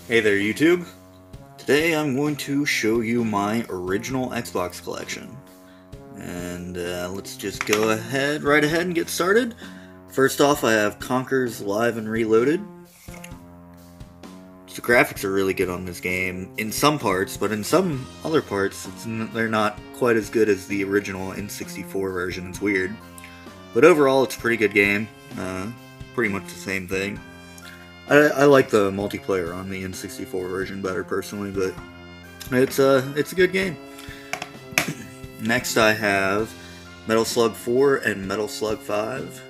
Hey there, YouTube. Today I'm going to show you my original Xbox collection. And let's just go right ahead and get started. First off, I have Conker's Live and Reloaded. The graphics are really good on this game in some parts, but in some other parts they're not quite as good as the original N64 version. It's weird. But overall, it's a pretty good game. Pretty much the same thing. I like the multiplayer on the N64 version better personally, but it's a good game. Next I have Metal Slug 4 and Metal Slug 5,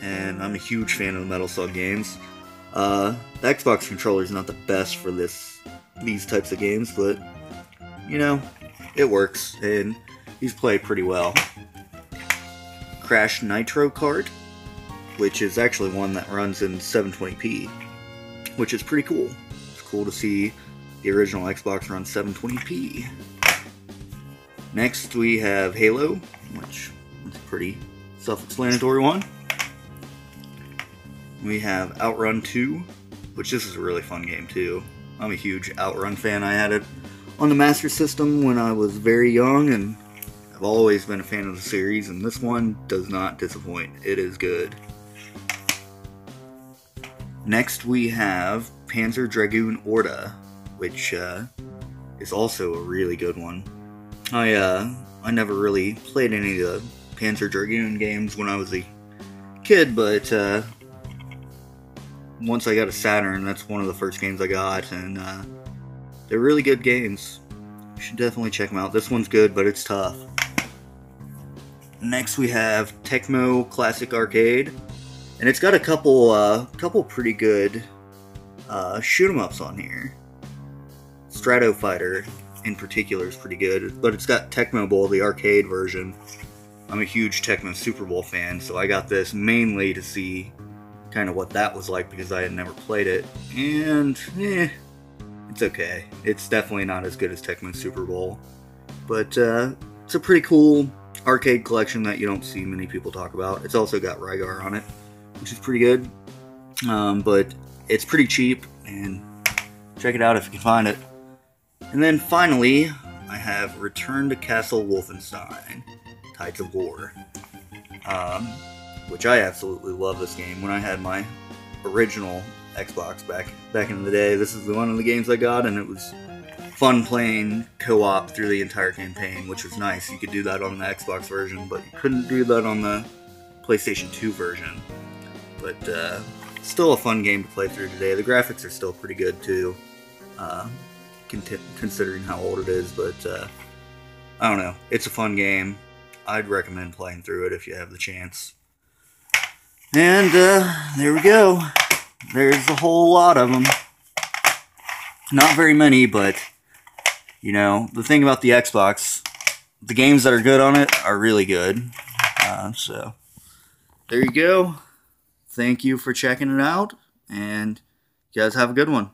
and I'm a huge fan of the Metal Slug games. The Xbox controller is not the best for these types of games, but you know, it works, and these play pretty well. Crash Nitro Kart, which is actually one that runs in 720p. Which is pretty cool. It's cool to see the original Xbox run 720p. Next we have Halo, which is a pretty self-explanatory one. We have Outrun 2, which this is a really fun game too. I'm a huge Outrun fan. I had it on the Master System when I was very young, and I've always been a fan of the series, and this one does not disappoint. It is good. Next we have Panzer Dragoon Orta, which is also a really good one. I never really played any of the Panzer Dragoon games when I was a kid, but once I got a Saturn, that's one of the first games I got, and they're really good games. You should definitely check them out. This one's good, but it's tough. Next we have Tecmo Classic Arcade. And it's got a couple pretty good shoot 'em ups on here. Strato Fighter in particular is pretty good, but it's got Tecmo Bowl, the arcade version. I'm a huge Tecmo Super Bowl fan, so I got this mainly to see kind of what that was like because I had never played it. And it's okay. It's definitely not as good as Tecmo Super Bowl, but it's a pretty cool arcade collection that you don't see many people talk about. It's also got Rygar on it, which is pretty good, but it's pretty cheap, and check it out if you can find it. And then finally, I have Return to Castle Wolfenstein, Tides of War, which I absolutely love this game. When I had my original Xbox back in the day, this is one of the games I got, and it was fun playing co-op through the entire campaign, which was nice. You could do that on the Xbox version, but you couldn't do that on the PlayStation 2 version. But still a fun game to play through today. The graphics are still pretty good too, considering how old it is, but I don't know. It's a fun game. I'd recommend playing through it if you have the chance. And there we go. There's a whole lot of them. Not very many, but you know, the thing about the Xbox, the games that are good on it are really good. So there you go. Thank you for checking it out, and you guys have a good one.